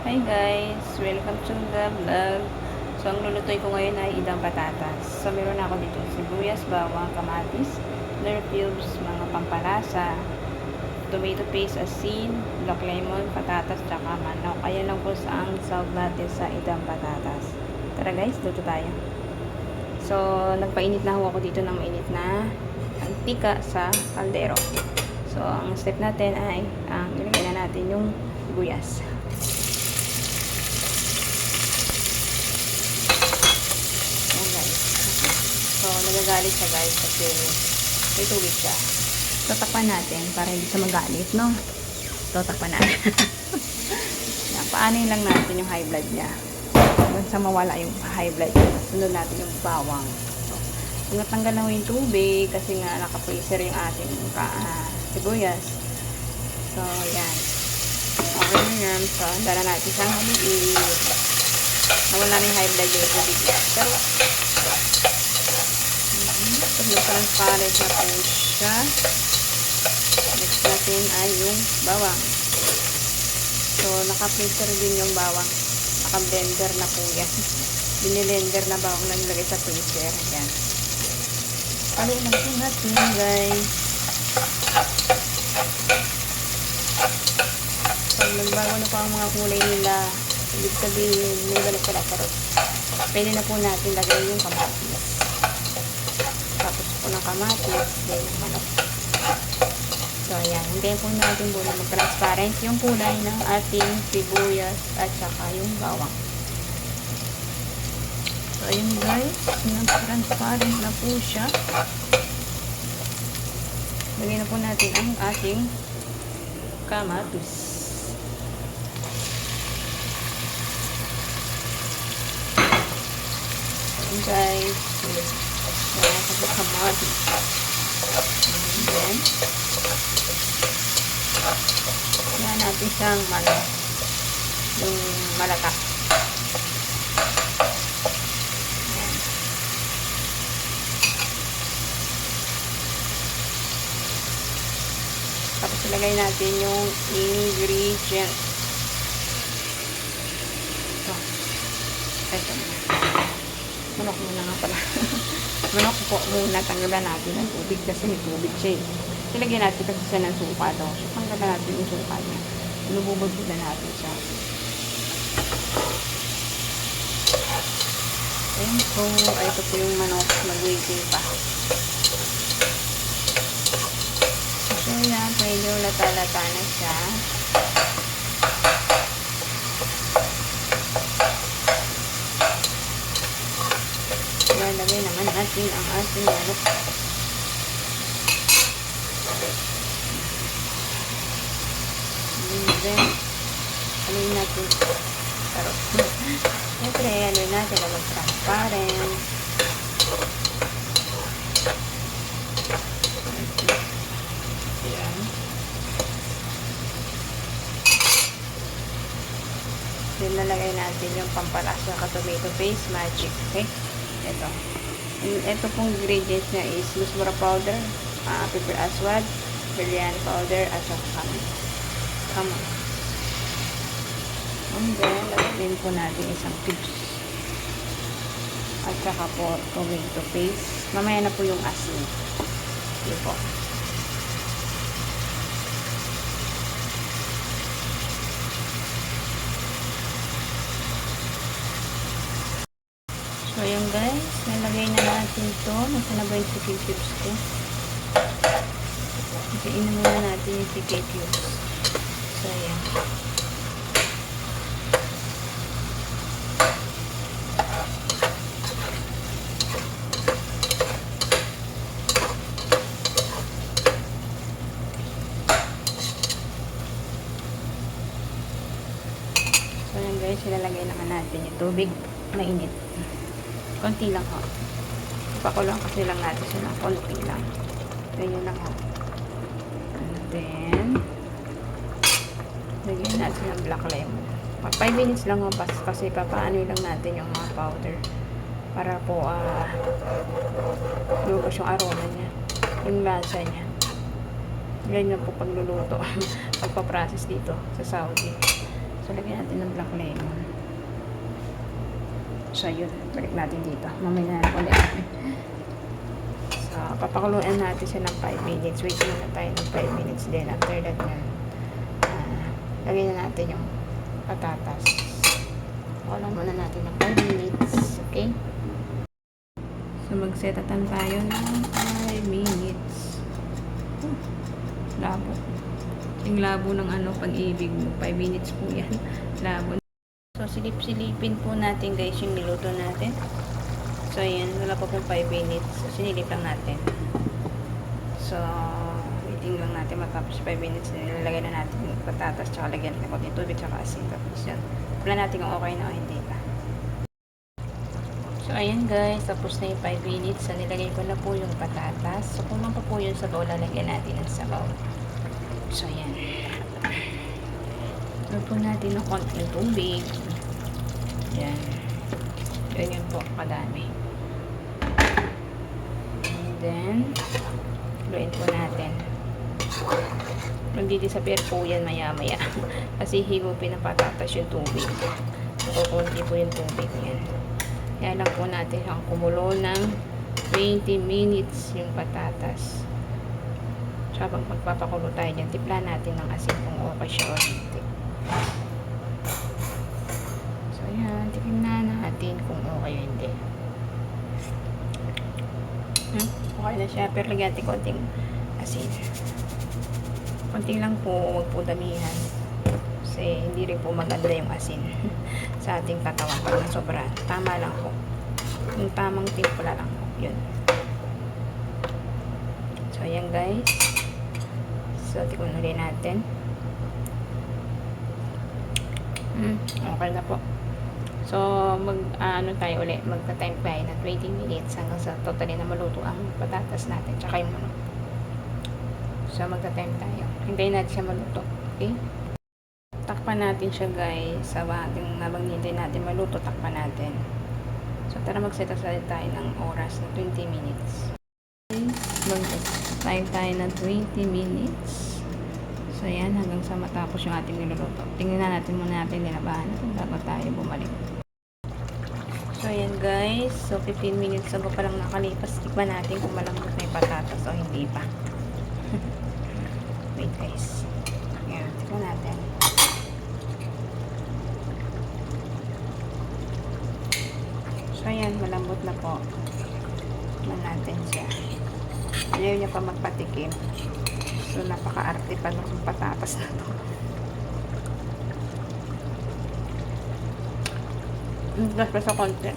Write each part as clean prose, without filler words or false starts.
Hi guys! Welcome to the vlog. So, ang lulutoy ko ngayon ay idang patatas. So, meron ako dito sibuyas, bawang, kamatis, nor cubes, mga pampalasa, tomato paste, asin, black lemon, patatas, tsaka manok. Ayan lang po sa ang salt natin sa idang patatas. Tara guys, luto tayo. So, nagpainit na ako dito ng mainit na antika sa kaldero. So, ang step natin ay ilagay na natin yung sibuyas. So, nagagalit siya guys kasi may tubig siya. So, takpan natin para hindi siya magalit, no? So, takpan natin. Paanin lang natin yung high blood niya. Hanggang sa mawala yung high blood niya. Sunod natin yung bawang. So, natanggal na yung tubig kasi nga naka-freezer yung ating sibuyas. So, yan. Okay na yan. So, dala natin siyang haluin. Nawala na yung high blood yung tubig niya. Pero, transparent na po siya. Next natin ay yung bawang. So, naka-freezer din yung bawang. Naka-blender na po yan. Binilender na bawang na nilagay sa freezer. Yan. Paluin lang po natin, guys. Pag nagbago na po ang mga kulay nila, ibig sabihin, may balik pala karot. Pwede na po natin lagay yung kamatis. Tapos po ng kamatis, then yung manok. So, ayan. Hintayin po natin po na mag-transparent yung kulay ng ating sibuyas at saka yung bawang. So, ayan guys. Nag-transparent na po siya. Lagyan na po natin ang ating kamatis. Ayan guys. Ayan sa kamatis. And then, yan natin siyang yung malata. Yan. Tapos ilagay natin yung ingredients. Ito muna. Manok muna nga pala. Manok po muna. Tanggalan natin ng tubig kasi may tubig siya. Ilagyan natin kasi siya ng suka daw. So, tanggalan natin yung suka niya. Lububog na natin siya. Ayan po. Ito po yung manok. Mag-waiting pa. So, yan. Pwede lata-lata na siya. Ilalagay naman natin ang ating manok. And then, aluin natin. Tarot. Siyempre, aluin natin na mag-transparent. Ayan. Then, lalagay natin yung pampalasa ka tomato paste, magic. Okay? Ito. Ito pong ingredients niya is musmura powder, pepper aswad, biryani powder, at saka kamon. And then, lagyan po natin isang cubes. At saka po tomato paste. Mamaya na po yung asin. Ito po. So, yun guys. Nalagay na natin ito. Nasa na ba yung chicken cubes ko? Itiin muna natin yung chicken cubes. So, ayan. So, ayan guys. Ilalagay naman natin yung tubig na init. Konti lang ho. Ipakulang kasi lang natin siya ng konti lang. Ganyan lang ho. And then, lagyan natin ng black lemon. 5 minutes lang ho kasi papaano lang natin yung mga powder para po lubos yung aroma niya, yung lasa niya. Ganyan po pagluluto pagpa-process dito sa Saudi. So, lagyan natin ng black lemon. So, yun. Balik natin dito. Mamaya na ulit. So, papakuluan natin siya ng 5 minutes. Wait muna tayo ng 5 minutes din. After that na, lagyan na natin yung patatas. Pakulan muna natin ng 5 minutes. Okay? So, mag-setatan tayo ng 5 minutes. Labo. Yung labo ng pag-ibig mo. 5 minutes po yan. Labo. So, silip-silipin po natin guys yung niluto natin. So, ayan. Wala pa pong 5 minutes. So, sinilip lang natin. So, waiting lang natin matapos 5 minutes. Nilalagay na natin yung patatas. Tsaka lagyan natin konting tubig. Tsaka asin. Tapos yan. Wala natin kung okay na o hindi pa. So, ayan guys. Tapos na yung 5 minutes. So, nilagay ko na po yung patatas. So, kung pa po yun sa bowl, lalagyan natin ng sabaw. So, ayan. Lagyan po natin ng konting tubig. Ayan. Ganyan po, kadami. And then, haluin po natin. Magdidisappear po yan maya-maya. Kasi higupin ng patatas yung tubig. Kukunti po yung tubig yan. Kaya lang po natin ang kumulo ng 20 minutes yung patatas. So, habang magpapakulo tayo dyan, tipla natin ng asin kung okay siya o hindi. So, yan. Tignan natin kung okay o hindi. Okay na siya. Pero lagyan natin konting asin. Konting lang po. Huwag po damihan. Kasi hindi rin po maganda yung asin sa ating katawan. Pag sobra, tama lang po. Yung tamang timpla lang po. Yun. So, ayan guys. So, tikman ulit natin. Okay na po. So, tayo ulit. Magta-time tayo na 20 minutes hanggang sa totally na maluto ang patatas natin. Tsaka yung manok. So, magta-time tayo. Hintayin natin siya maluto. Okay? Takpan natin siya guys. Sa habang hintayin natin maluto, takpan natin. So, tara mag-set aside tayo ng oras na 20 minutes. Mag-time tayo na 20 minutes. So, ayan, hanggang sa matapos yung ating niluluto. Tingnan natin muna natin linabahan natin bago tayo bumalik. So, ayan guys. So, 15 minutes ago pa lang nakalipas. Tikman natin kung malambot na yung patatas o hindi pa. Wait guys. Ayan, tikman natin. So, ayan, malambot na po. Tikman natin siya. Ayaw niya pa magpatikim. So, napaka-arte pa ng patatas na to. Plus pa sa konti.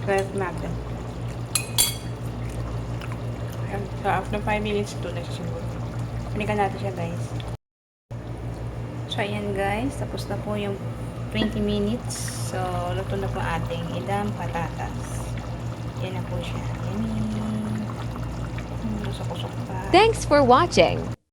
Kaya natin. So, after 5 minutes, ito na siya. Panikan natin siya, guys. So, ayan, guys. Tapos na po yung 20 minutes. So, luto na po ating idang patatas. Yan na po siya. Yan. Kusok-kusok pa. Thanks for watching.